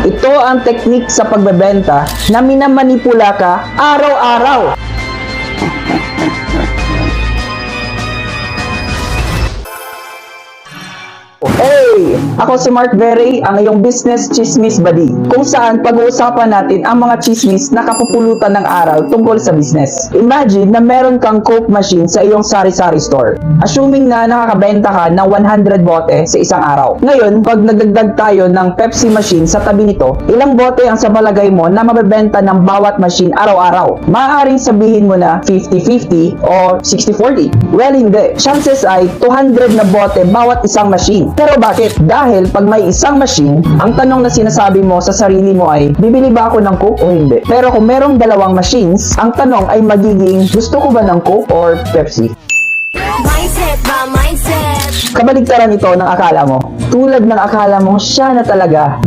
Ito ang teknik sa pagbebenta na minamanipula ka araw-araw. Hey! Ako si Mark Berry, ang iyong business chismis buddy, kung saan pag-uusapan natin ang mga chismis na kapupulutan ng araw tungkol sa business. Imagine na meron kang Coke machine sa iyong sari-sari store. Assuming na nakakabenta ka ng 100 bote sa isang araw. Ngayon, pag nagdagdag tayo ng Pepsi machine sa tabi nito, ilang bote ang sa palagay mo na mabebenta ng bawat machine araw-araw? Maaaring sabihin mo na 50-50 o 60-40. Well, hindi. Chances ay 200 na bote bawat isang machine. Pero bakit? Dahil pag may isang machine, ang tanong na sinasabi mo sa sarili mo ay, bibili ba ako ng Coke o hindi? Pero kung merong dalawang machines, ang tanong ay magiging, gusto ko ba ng Coke or Pepsi? Mindset ba? Mindset! Kabaligtaran ito ng akala mo. Tulad ng akala mo, siya na talaga